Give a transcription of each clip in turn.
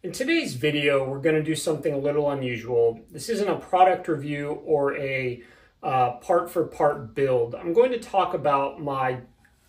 In today's video, we're going to do something a little unusual. This isn't a product review or a part for part build. I'm going to talk about my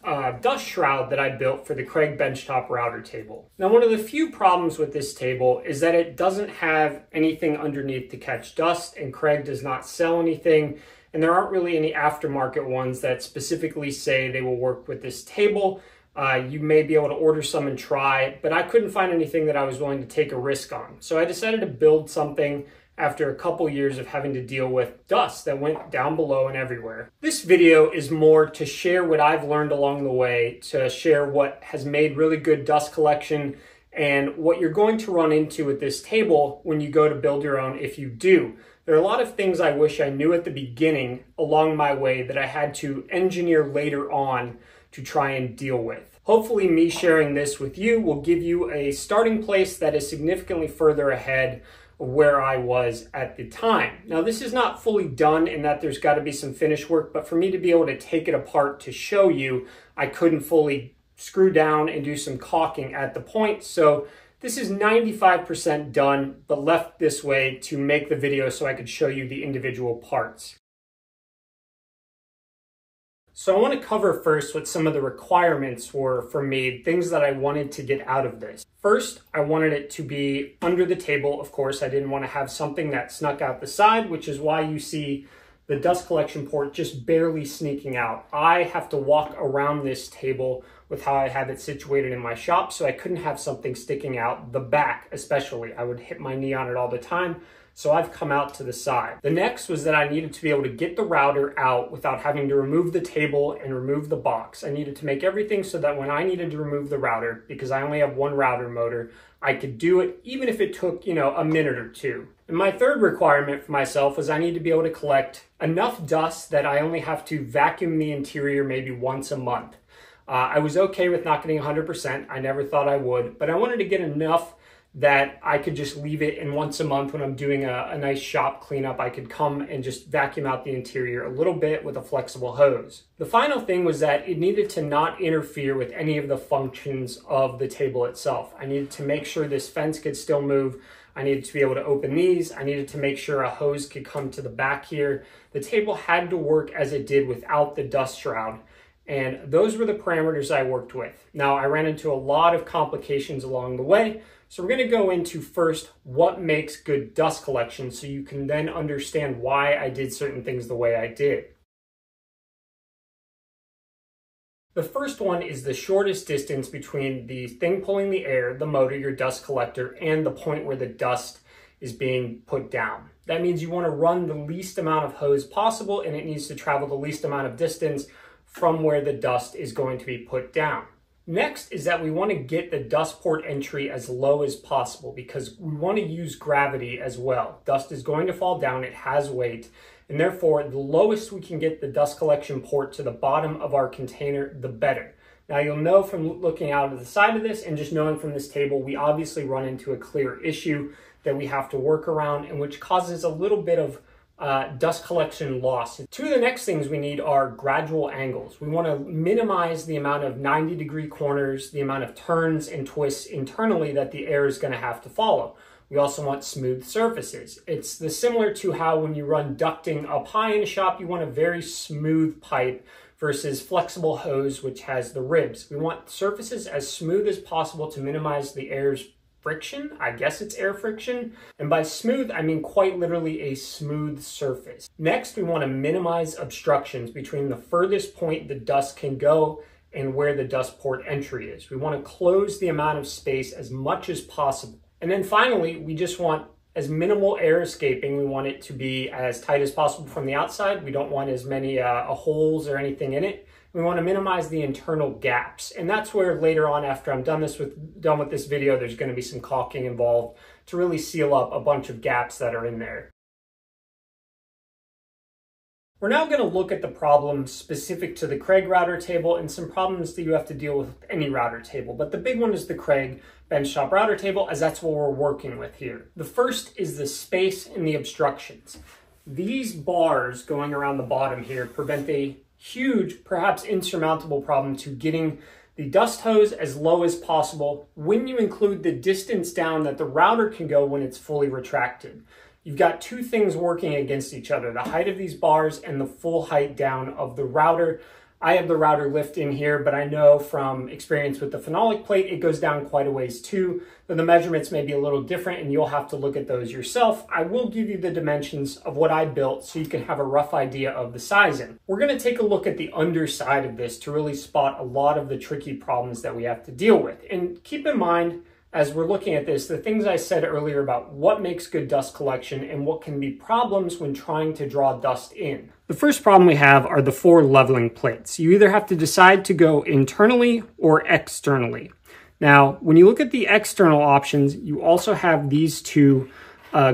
dust shroud that I built for the Kreg benchtop router table. Now, one of the few problems with this table is that it doesn't have anything underneath to catch dust, and Kreg does not sell anything, and there aren't really any aftermarket ones that specifically say they will work with this table. You may be able to order some and try, but I couldn't find anything that I was willing to take a risk on. So I decided to build something after a couple years of having to deal with dust that went down below and everywhere. This video is more to share what I've learned along the way, to share what has made really good dust collection and what you're going to run into with this table when you go to build your own if you do. There are a lot of things I wish I knew at the beginning along my way that I had to engineer later on to try and deal with. Hopefully me sharing this with you will give you a starting place that is significantly further ahead of where I was at the time. Now, this is not fully done in that there's got to be some finish work, but for me to be able to take it apart to show you, I couldn't fully screw down and do some caulking at the point. So this is 95% done, but left this way to make the video so I could show you the individual parts. So I want to cover first what some of the requirements were for me, things that I wanted to get out of this. First, I wanted it to be under the table. Of course, I didn't want to have something that snuck out the side, which is why you see the dust collection port just barely sneaking out. I have to walk around this table with how I have it situated in my shop, so I couldn't have something sticking out the back, especially. I would hit my knee on it all the time. So I've come out to the side. The next was that I needed to be able to get the router out without having to remove the table and remove the box. I needed to make everything so that when I needed to remove the router, because I only have one router motor, I could do it even if it took, a minute or two. And my third requirement for myself was I need to be able to collect enough dust that I only have to vacuum the interior maybe once a month. I was okay with not getting 100%. I never thought I would, but I wanted to get enough that I could just leave it, and once a month when I'm doing a nice shop cleanup, I could come and just vacuum out the interior a little bit with a flexible hose. The final thing was that it needed to not interfere with any of the functions of the table itself. I needed to make sure this fence could still move. I needed to be able to open these. I needed to make sure a hose could come to the back here. The table had to work as it did without the dust shroud. And those were the parameters I worked with. Now, I ran into a lot of complications along the way. So we're going to go into first what makes good dust collection so you can then understand why I did certain things the way I did. The first one is the shortest distance between the thing pulling the air, the motor, your dust collector, and the point where the dust is being put down. That means you want to run the least amount of hose possible, and it needs to travel the least amount of distance from where the dust is going to be put down. Next is that we want to get the dust port entry as low as possible because we want to use gravity as well. Dust is going to fall down, it has weight, and therefore the lowest we can get the dust collection port to the bottom of our container, the better. Now you'll know from looking out of the side of this and just knowing from this table, we obviously run into a clear issue that we have to work around and which causes a little bit of dust collection loss. Two of the next things we need are gradual angles. We want to minimize the amount of 90-degree corners, the amount of turns and twists internally that the air is going to have to follow. We also want smooth surfaces. It's similar to how when you run ducting up high in a shop, you want a very smooth pipe versus flexible hose, which has the ribs. We want surfaces as smooth as possible to minimize the air's friction. I guess it's air friction. And by smooth, I mean quite literally a smooth surface. Next, we want to minimize obstructions between the furthest point the dust can go and where the dust port entry is. We want to close the amount of space as much as possible. And then finally, we just want as minimal air escaping. We want it to be as tight as possible from the outside. We don't want as many holes or anything in it. We want to minimize the internal gaps. And that's where later on, after I'm done with this video, there's going to be some caulking involved to really seal up a bunch of gaps that are in there. We're now going to look at the problems specific to the Kreg router table and some problems that you have to deal with any router table. But the big one is the Kreg benchtop router table, as that's what we're working with here. The first is the space and the obstructions. These bars going around the bottom here prevent a huge, perhaps insurmountable problem to getting the dust hose as low as possible when you include the distance down that the router can go when it's fully retracted. You've got two things working against each other, the height of these bars and the full height down of the router. I have the router lift in here, but I know from experience with the phenolic plate, it goes down quite a ways too. So the measurements may be a little different and you'll have to look at those yourself. I will give you the dimensions of what I built so you can have a rough idea of the sizing. We're gonna take a look at the underside of this to really spot a lot of the tricky problems that we have to deal with. And keep in mind, as we're looking at this, the things I said earlier about what makes good dust collection and what can be problems when trying to draw dust in. The first problem we have are the 4 leveling plates. You either have to decide to go internally or externally. Now, when you look at the external options, you also have these two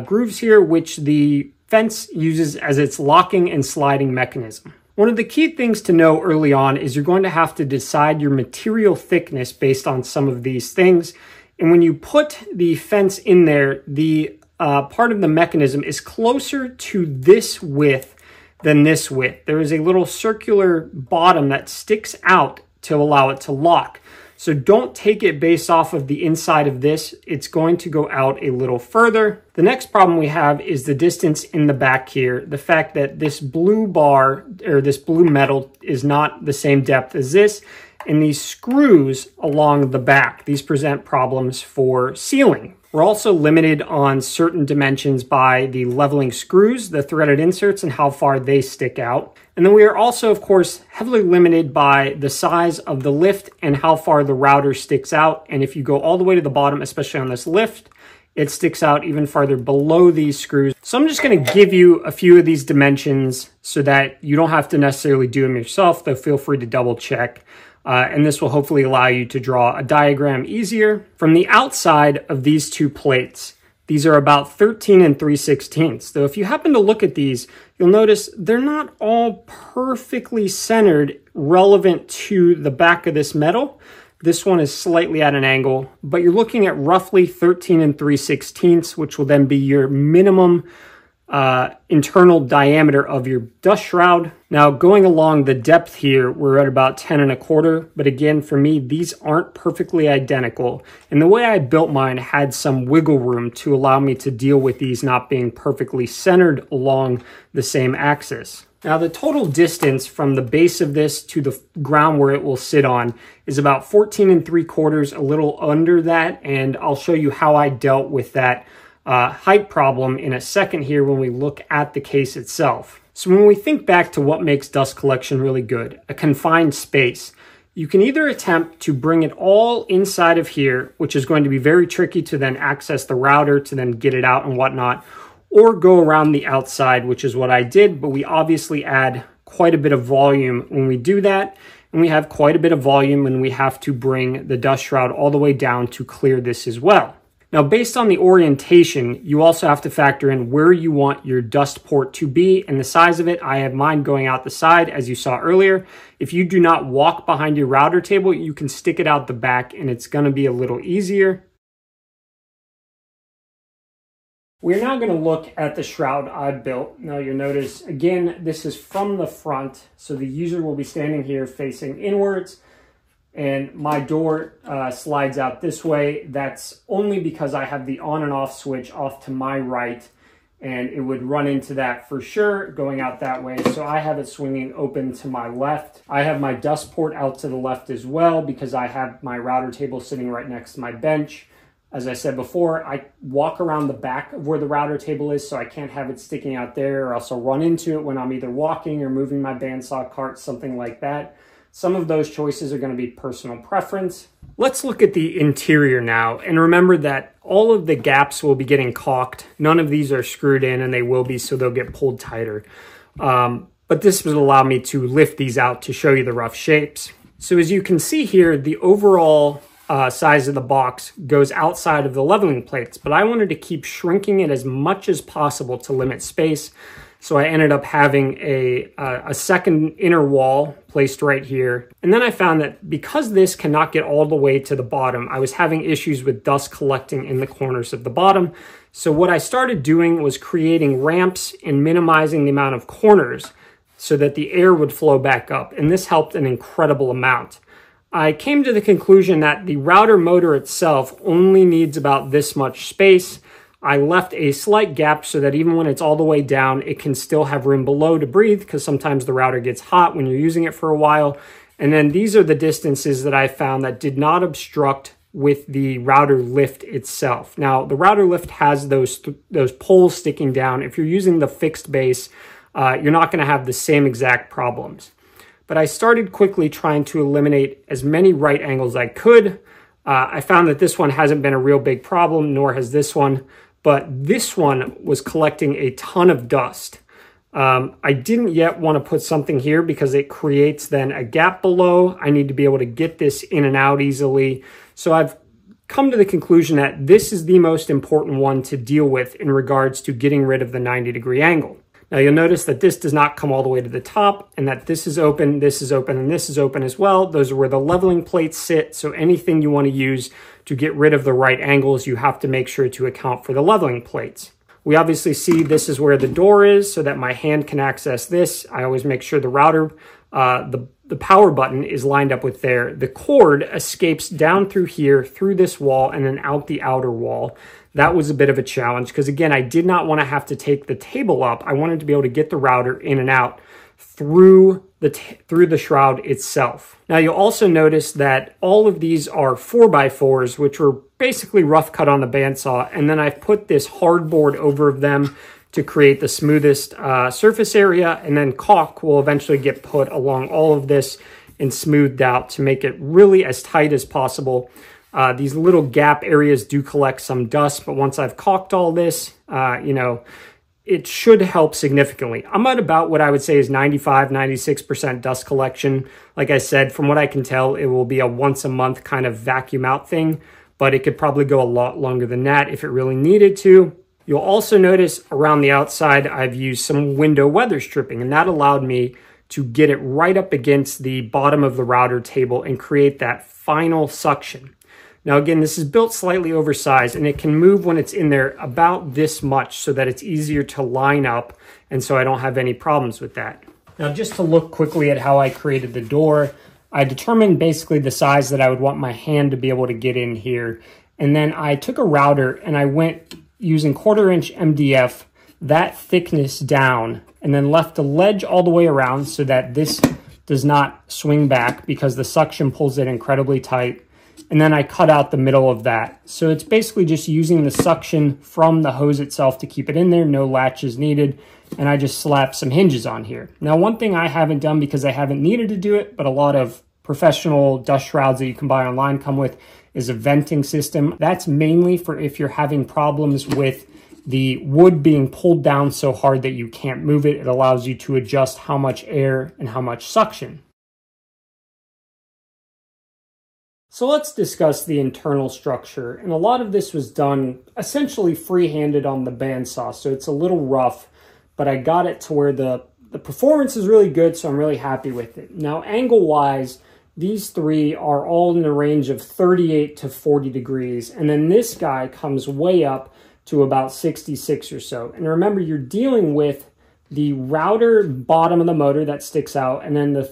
grooves here, which the fence uses as its locking and sliding mechanism. One of the key things to know early on is you're going to have to decide your material thickness based on some of these things. And when you put the fence in there, the part of the mechanism is closer to this width than this width. There is a little circular bottom that sticks out to allow it to lock. So don't take it based off of the inside of this. It's going to go out a little further. The next problem we have is the distance in the back here. The fact that this blue bar or this blue metal is not the same depth as this. And these screws along the back, these present problems for sealing. We're also limited on certain dimensions by the leveling screws, the threaded inserts, and how far they stick out. And then we are also, of course, heavily limited by the size of the lift and how far the router sticks out. And if you go all the way to the bottom, especially on this lift, it sticks out even farther below these screws. So I'm just going to give you a few of these dimensions so that you don't have to necessarily do them yourself, though feel free to double check. And this will hopefully allow you to draw a diagram easier. From the outside of these two plates, these are about 13 3/16. So if you happen to look at these, you'll notice they're not all perfectly centered relevant to the back of this metal. This one is slightly at an angle, but you're looking at roughly 13 3/16, which will then be your minimum internal diameter of your dust shroud. Now going along the depth here, we're at about 10 1/4, but again, for me, these aren't perfectly identical. And the way I built mine had some wiggle room to allow me to deal with these not being perfectly centered along the same axis. Now the total distance from the base of this to the ground where it will sit on is about 14 3/4, a little under that, and I'll show you how I dealt with that height problem in a second here when we look at the case itself. So when we think back to what makes dust collection really good, a confined space, you can either attempt to bring it all inside of here, which is going to be very tricky to then access the router to then get it out and whatnot, or go around the outside, which is what I did, but we obviously add quite a bit of volume when we do that, and we have quite a bit of volume when we have to bring the dust shroud all the way down to clear this as well. Now, based on the orientation, you also have to factor in where you want your dust port to be and the size of it. I have mine going out the side, as you saw earlier. If you do not walk behind your router table, you can stick it out the back and it's going to be a little easier. We're now going to look at the shroud I built. Now you'll notice, again, this is from the front. So the user will be standing here facing inwards. And my door slides out this way. That's only because I have the on and off switch off to my right, and it would run into that for sure going out that way. So I have it swinging open to my left. I have my dust port out to the left as well because I have my router table sitting right next to my bench. As I said before, I walk around the back of where the router table is, so I can't have it sticking out there, or else I'll run into it when I'm either walking or moving my bandsaw cart, something like that. Some of those choices are going to be personal preference. Let's look at the interior now, and remember that all of the gaps will be getting caulked. None of these are screwed in, and they will be, so they'll get pulled tighter. But this will allow me to lift these out to show you the rough shapes. So as you can see here, the overall size of the box goes outside of the leveling plates, but I wanted to keep shrinking it as much as possible to limit space. So I ended up having a second inner wall placed right here. And then I found that because this cannot get all the way to the bottom, I was having issues with dust collecting in the corners of the bottom. So what I started doing was creating ramps and minimizing the amount of corners so that the air would flow back up. And this helped an incredible amount. I came to the conclusion that the router motor itself only needs about this much space. I left a slight gap so that even when it's all the way down, it can still have room below to breathe, because sometimes the router gets hot when you're using it for a while. And then these are the distances that I found that did not obstruct with the router lift itself. Now, the router lift has those poles sticking down. If you're using the fixed base, you're not going to have the same exact problems. But I started quickly trying to eliminate as many right angles as I could. I found that this one hasn't been a real big problem, nor has this one. But this one was collecting a ton of dust. I didn't yet want to put something here because it creates then a gap below. I need to be able to get this in and out easily. So I've come to the conclusion that this is the most important one to deal with in regards to getting rid of the 90-degree angle. Now you'll notice that this does not come all the way to the top, and that this is open, and this is open as well. Those are where the leveling plates sit. So anything you want to use to get rid of the right angles, you have to make sure to account for the leveling plates. We obviously see this is where the door is so that my hand can access this. I always make sure the router, the power button is lined up with there. The cord escapes down through here, through this wall, and then out the outer wall. That was a bit of a challenge because, again, I did not want to have to take the table up. I wanted to be able to get the router in and out through the shroud itself. Now, you'll also notice that all of these are 4x4s, which were basically rough cut on the bandsaw, and then I've put this hardboard over them to create the smoothest surface area, and then caulk will eventually get put along all of this and smoothed out to make it really as tight as possible. These little gap areas do collect some dust, but once I've caulked all this, it should help significantly. I'm at about what I would say is 95, 96% dust collection. Like I said, from what I can tell, it will be a once a month kind of vacuum out thing, but it could probably go a lot longer than that if it really needed to. You'll also notice around the outside, I've used some window weather stripping, and that allowed me to get it right up against the bottom of the router table and create that final suction. Now, again, this is built slightly oversized, and it can move when it's in there about this much so that it's easier to line up, and so I don't have any problems with that. Now, just to look quickly at how I created the door, I determined basically the size that I would want my hand to be able to get in here, and then I took a router and I went using 1/4 inch MDF, that thickness down, and then left a ledge all the way around so that this does not swing back because the suction pulls it incredibly tight. And then I cut out the middle of that. So it's basically just using the suction from the hose itself to keep it in there, no latches needed. And I just slapped some hinges on here. Now, one thing I haven't done because I haven't needed to do it, but a lot of professional dust shrouds that you can buy online come with, is a venting system. That's mainly for if you're having problems with the wood being pulled down so hard that you can't move it. It allows you to adjust how much air and how much suction. So let's discuss the internal structure. And a lot of this was done essentially free-handed on the bandsaw, so it's a little rough, but I got it to where the performance is really good, so I'm really happy with it. Now, angle-wise, these three are all in the range of 38 to 40 degrees, and then this guy comes way up to about 66 or so. And remember, you're dealing with the router bottom of the motor that sticks out, and then the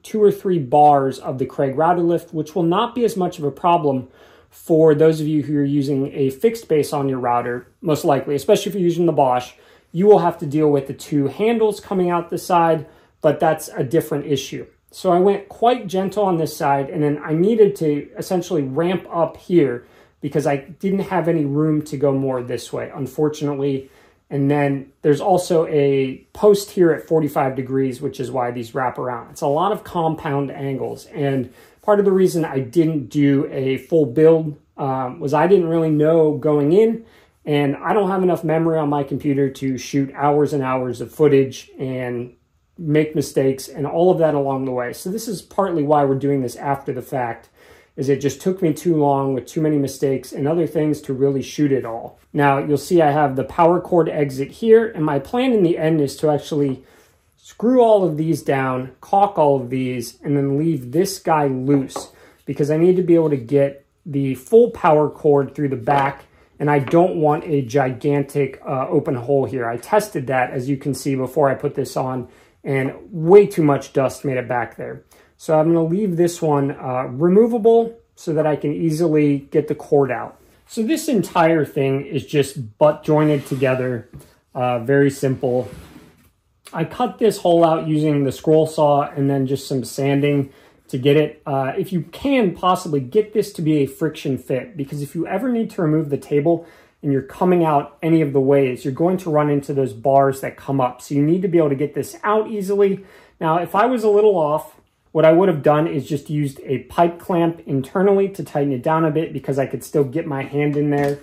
2 or 3 bars of the Kreg router lift, which will not be as much of a problem for those of you who are using a fixed base on your router, most likely, especially if you're using the Bosch. You will have to deal with the 2 handles coming out the side, but that's a different issue. So I went quite gentle on this side, and then I needed to essentially ramp up here because I didn't have any room to go more this way, unfortunately. And then there's also a post here at 45 degrees, which is why these wrap around. It's a lot of compound angles. And part of the reason I didn't do a full build was I didn't really know going in. And I don't have enough memory on my computer to shoot hours and hours of footage and make mistakes and all of that along the way. So this is partly why we're doing this after the fact, is it just took me too long with too many mistakes and other things to really shoot it all. Now, you'll see I have the power cord exit here, and my plan in the end is to actually screw all of these down, caulk all of these, and then leave this guy loose because I need to be able to get the full power cord through the back, and I don't want a gigantic open hole here. I tested that, as you can see, before I put this on, and way too much dust made it back there. So I'm going to leave this one removable so that I can easily get the cord out. So this entire thing is just butt jointed together, very simple. I cut this hole out using the scroll saw and then just some sanding to get it. If you can possibly get this to be a friction fit, because if you ever need to remove the table and you're coming out any of the ways, you're going to run into those bars that come up. So you need to be able to get this out easily. Now, if I was a little off, what I would have done is just used a pipe clamp internally to tighten it down a bit, because I could still get my hand in there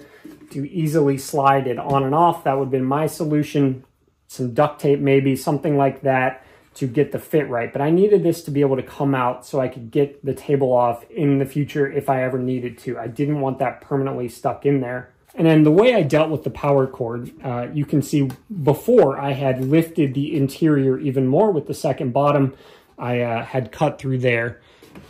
to easily slide it on and off. That would have been my solution. Some duct tape, maybe something like that, to get the fit right. But I needed this to be able to come out so I could get the table off in the future if I ever needed to. I didn't want that permanently stuck in there. And then the way I dealt with the power cord, you can see before I had lifted the interior even more with the second bottom. I had cut through there.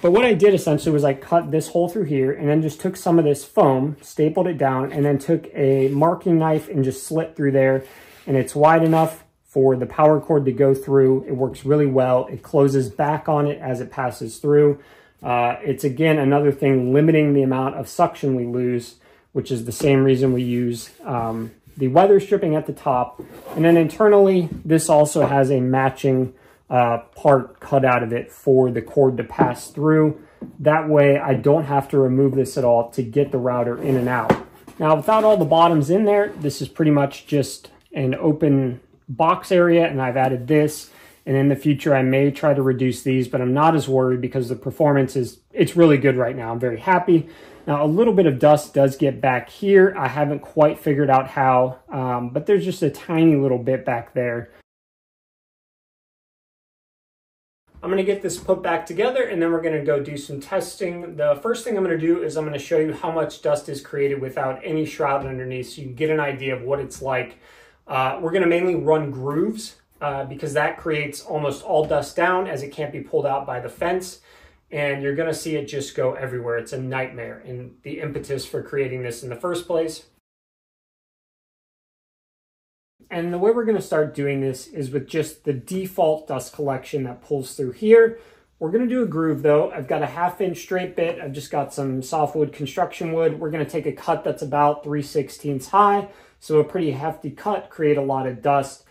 But what I did essentially was I cut this hole through here and then just took some of this foam, stapled it down, and then took a marking knife and just slit through there. And it's wide enough for the power cord to go through. It works really well. It closes back on it as it passes through. It's, again, another thing limiting the amount of suction we lose, which is the same reason we use the weather stripping at the top. And then internally, this also has a matching part cut out of it for the cord to pass through. That way, I don't have to remove this at all to get the router in and out. Now, without all the bottoms in there, this is pretty much just an open box area, and I've added this. And in the future, I may try to reduce these, but I'm not as worried because the performance it's really good right now. I'm very happy. Now, a little bit of dust does get back here. I haven't quite figured out how, but there's just a tiny little bit back there. I'm going to get this put back together, and then we're going to go do some testing. The first thing I'm going to do is I'm going to show you how much dust is created without any shroud underneath, so you can get an idea of what it's like. We're going to mainly run grooves because that creates almost all dust down, as it can't be pulled out by the fence. And you're going to see it just go everywhere. It's a nightmare, and the impetus for creating this in the first place. And the way we're going to start doing this is with just the default dust collection that pulls through here. We're going to do a groove though. I've got a 1/2 inch straight bit. I've just got some softwood construction wood. We're going to take a cut that's about 3/16 high. So a pretty hefty cut, create a lot of dust.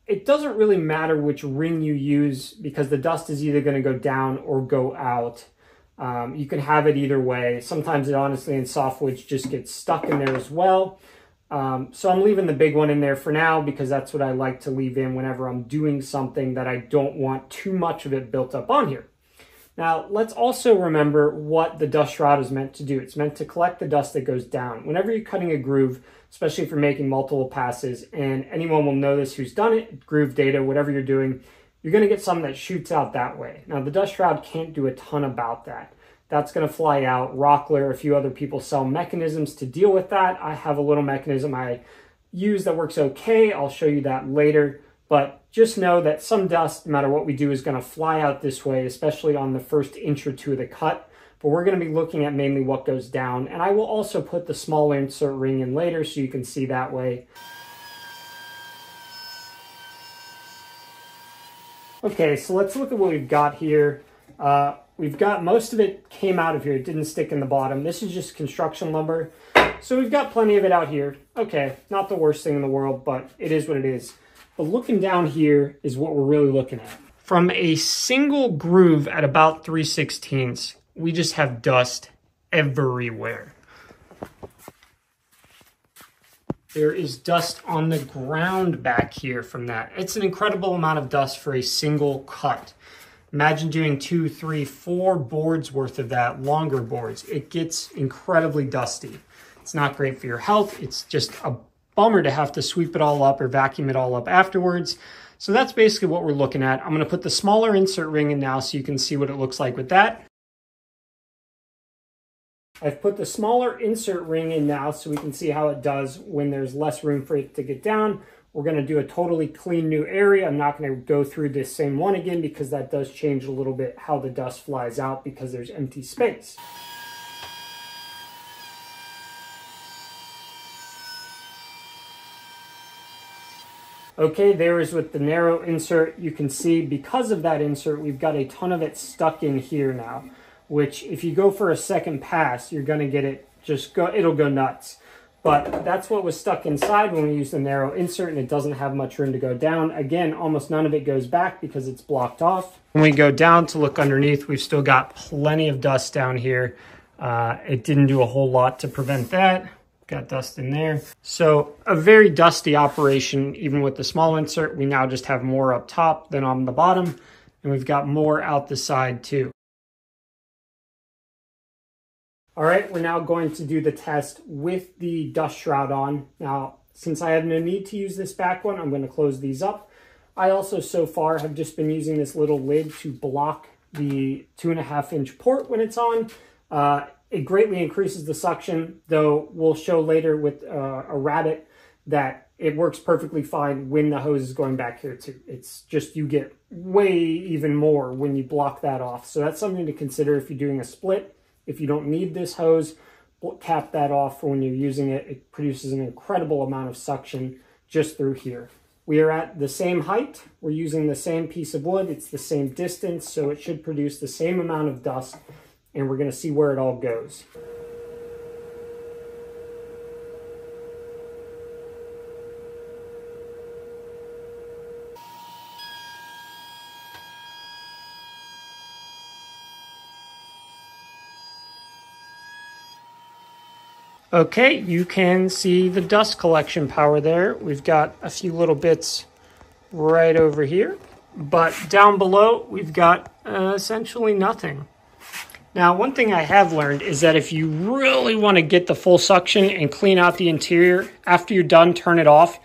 It doesn't really matter which ring you use because the dust is either going to go down or go out. You can have it either way. Sometimes it honestly in softwoods just gets stuck in there as well. So I'm leaving the big one in there for now because that's what I like to leave in whenever I'm doing something that I don't want too much of it built up on here. Now, let's also remember what the dust shroud is meant to do. It's meant to collect the dust that goes down. Whenever you're cutting a groove, especially if you're making multiple passes, and anyone will know this who's done it, groove data, whatever you're doing, you're going to get some that shoots out that way. Now, the dust shroud can't do a ton about that. That's going to fly out. Rockler, a few other people sell mechanisms to deal with that. I have a little mechanism I use that works okay. I'll show you that later. But just know that some dust, no matter what we do, is going to fly out this way, especially on the first inch or two of the cut. But we're going to be looking at mainly what goes down. And I will also put the small insert ring in later so you can see that way. Okay, so let's look at what we've got here. We've got most of it came out of here. It didn't stick in the bottom. This is just construction lumber. So we've got plenty of it out here. Okay, not the worst thing in the world, but it is what it is. But looking down here is what we're really looking at. From a single groove at about 3/16, we just have dust everywhere. There is dust on the ground back here from that. It's an incredible amount of dust for a single cut. Imagine doing 2, 3, 4 boards worth of that, longer boards. It gets incredibly dusty. It's not great for your health. It's just a bummer to have to sweep it all up or vacuum it all up afterwards. So that's basically what we're looking at. I'm going to put the smaller insert ring in now so you can see what it looks like with that. I've put the smaller insert ring in now so we can see how it does when there's less room for it to get down. We're going to do a totally clean new area. I'm not going to go through this same one again because that does change a little bit how the dust flies out because there's empty space. Okay, there is with the narrow insert. You can see because of that insert, we've got a ton of it stuck in here now, which if you go for a second pass, you're gonna get it it'll go nuts. But that's what was stuck inside when we use the narrow insert, and it doesn't have much room to go down. Again, almost none of it goes back because it's blocked off. When we go down to look underneath, we've still got plenty of dust down here. It didn't do a whole lot to prevent that. Got dust in there. So a very dusty operation, even with the small insert. We now just have more up top than on the bottom, and we've got more out the side too. All right, we're now going to do the test with the dust shroud on. Now, since I have no need to use this back one, I'm going to close these up. I also, so far, have just been using this little lid to block the 2.5-inch port when it's on. It greatly increases the suction, though we'll show later with a rabbit that it works perfectly fine when the hose is going back here too. It's just you get way even more when you block that off. So that's something to consider if you're doing a split. If you don't need this hose, cap that off for when you're using it. It produces an incredible amount of suction just through here. We are at the same height. We're using the same piece of wood. It's the same distance, so it should produce the same amount of dust, and we're going to see where it all goes. Okay, you can see the dust collection power there. We've got a few little bits right over here, but down below we've got essentially nothing. Now, one thing I have learned is that if you really want to get the full suction and clean out the interior, after you're done, turn it off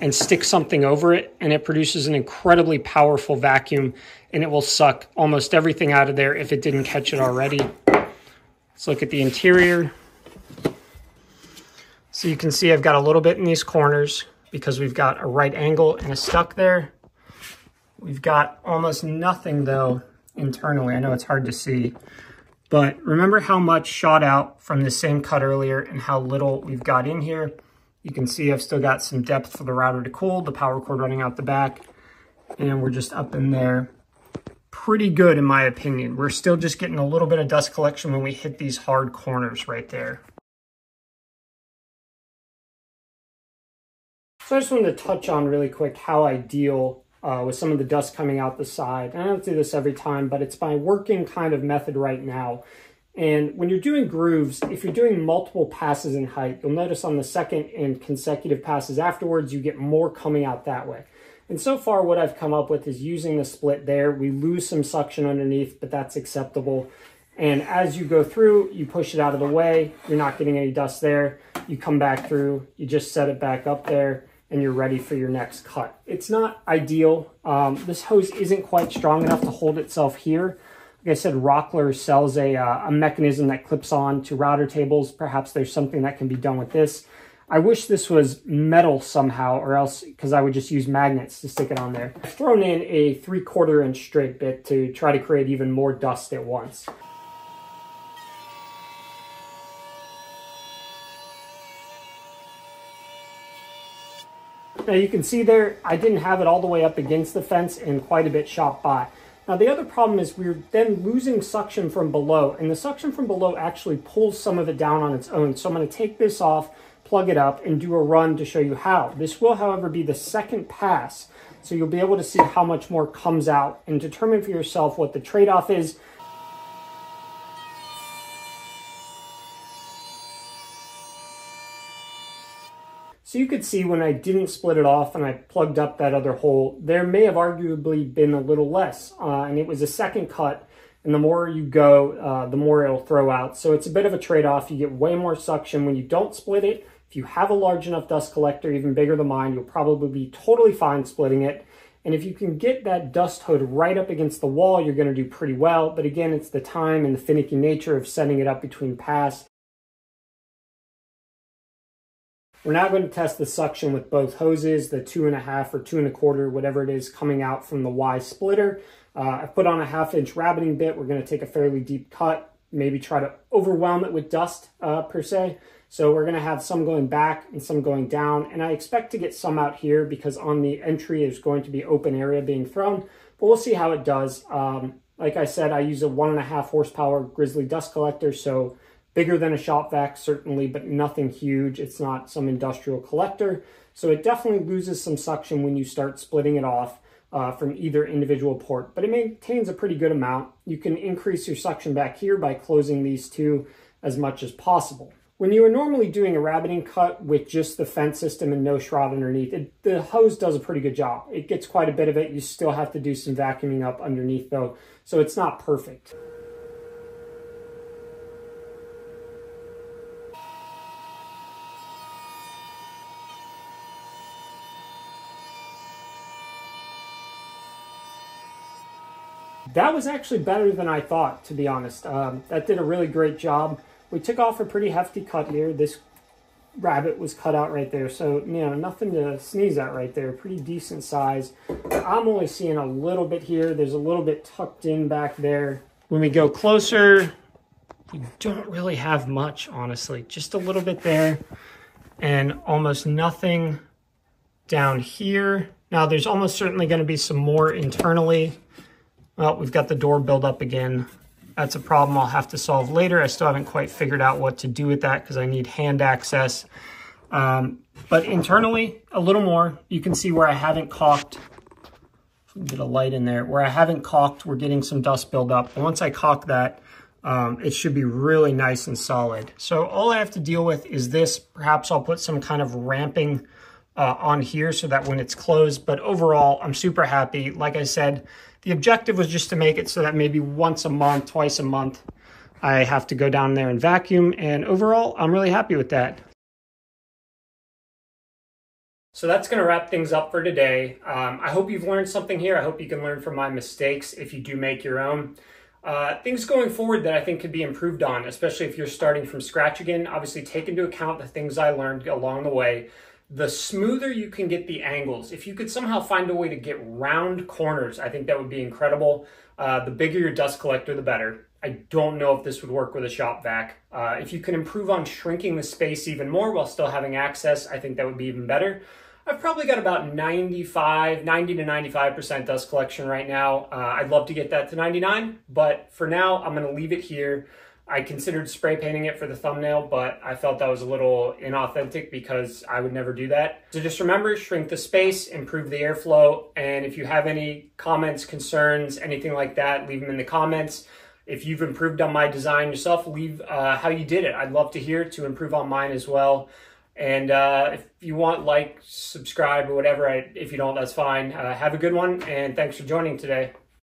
and stick something over it, and it produces an incredibly powerful vacuum, and it will suck almost everything out of there if it didn't catch it already. Let's look at the interior. So you can see I've got a little bit in these corners because we've got a right angle and a stuck there. We've got almost nothing though internally. I know it's hard to see, but remember how much shot out from the same cut earlier and how little we've got in here. You can see I've still got some depth for the router to cool, the power cord running out the back, and we're just up in there. Pretty good in my opinion. We're still just getting a little bit of dust collection when we hit these hard corners right there. So I just wanted to touch on really quick how I deal with some of the dust coming out the side. And I don't do this every time, but it's my working kind of method right now. And when you're doing grooves, if you're doing multiple passes in height, you'll notice on the second and consecutive passes afterwards, you get more coming out that way. And so far what I've come up with is using the split there. We lose some suction underneath, but that's acceptable. And as you go through, you push it out of the way. You're not getting any dust there. You come back through, you just set it back up there, and you're ready for your next cut. It's not ideal. This hose isn't quite strong enough to hold itself here. Like I said, Rockler sells a mechanism that clips on to router tables. Perhaps there's something that can be done with this. I wish this was metal somehow, or else, because I would just use magnets to stick it on there. I've thrown in a 3/4 inch straight bit to try to create even more dust at once. Now you can see there, I didn't have it all the way up against the fence and quite a bit shot by. Now the other problem is we're then losing suction from below, and the suction from below actually pulls some of it down on its own. So I'm going to take this off, plug it up, and do a run to show you how. This will, however, be the second pass, so you'll be able to see how much more comes out and determine for yourself what the trade-off is. So you could see when I didn't split it off and I plugged up that other hole, there may have arguably been a little less. And it was a second cut, and the more you go, the more it'll throw out. So it's a bit of a trade-off. You get way more suction when you don't split it. If you have a large enough dust collector, even bigger than mine, you'll probably be totally fine splitting it. And if you can get that dust hood right up against the wall, you're going to do pretty well. But again, it's the time and the finicky nature of setting it up between pass. We're now going to test the suction with both hoses, the 2.5 or 2 1/4, whatever it is, coming out from the Y splitter. I've put on a 1/2 inch rabbiting bit. We're going to take a fairly deep cut, maybe try to overwhelm it with dust per se. So we're going to have some going back and some going down. And I expect to get some out here because on the entry is going to be open area being thrown. But we'll see how it does. Like I said, I use a 1.5 horsepower Grizzly dust collector. So bigger than a shop vac, certainly, but nothing huge. It's not some industrial collector. So it definitely loses some suction when you start splitting it off from either individual port. But it maintains a pretty good amount. You can increase your suction back here by closing these two as much as possible. When you are normally doing a rabbiting cut with just the fence system and no shroud underneath, the hose does a pretty good job. It gets quite a bit of it. You still have to do some vacuuming up underneath though, so it's not perfect. That was actually better than I thought, to be honest. That did a really great job. We took off a pretty hefty cut here. This rabbit was cut out right there. So, you know, nothing to sneeze at right there. Pretty decent size. I'm only seeing a little bit here. There's a little bit tucked in back there. When we go closer, we don't really have much, honestly. Just a little bit there and almost nothing down here. Now, there's almost certainly going to be some more internally. Well, we've got the door built up again. That's a problem I'll have to solve later. I still haven't quite figured out what to do with that because I need hand access. But internally, a little more. You can see where I haven't caulked. Get a light in there. Where I haven't caulked, we're getting some dust buildup. And once I caulk that, it should be really nice and solid. So all I have to deal with is this. Perhaps I'll put some kind of ramping on here so that when it's closed. But overall, I'm super happy. Like I said, the objective was just to make it so that maybe once a month, twice a month, I have to go down there and vacuum. And overall, I'm really happy with that. So that's going to wrap things up for today. I hope you've learned something here. I hope you can learn from my mistakes if you do make your own. Things going forward that I think could be improved on, especially if you're starting from scratch again. Obviously, take into account the things I learned along the way. The smoother you can get the angles, if you could somehow find a way to get round corners, I think that would be incredible. The bigger your dust collector, the better. I don't know if this would work with a shop vac. If you can improve on shrinking the space even more while still having access, I think that would be even better. I've probably got about 90 to 95% dust collection right now. I'd love to get that to 99, but for now, I'm going to leave it here. I considered spray painting it for the thumbnail, but I felt that was a little inauthentic because I would never do that. So just remember, shrink the space, improve the airflow, and if you have any comments, concerns, anything like that, leave them in the comments. If you've improved on my design yourself, leave how you did it. I'd love to hear to improve on mine as well. And if you want, like, subscribe or whatever. If you don't, that's fine. Have a good one, and thanks for joining today.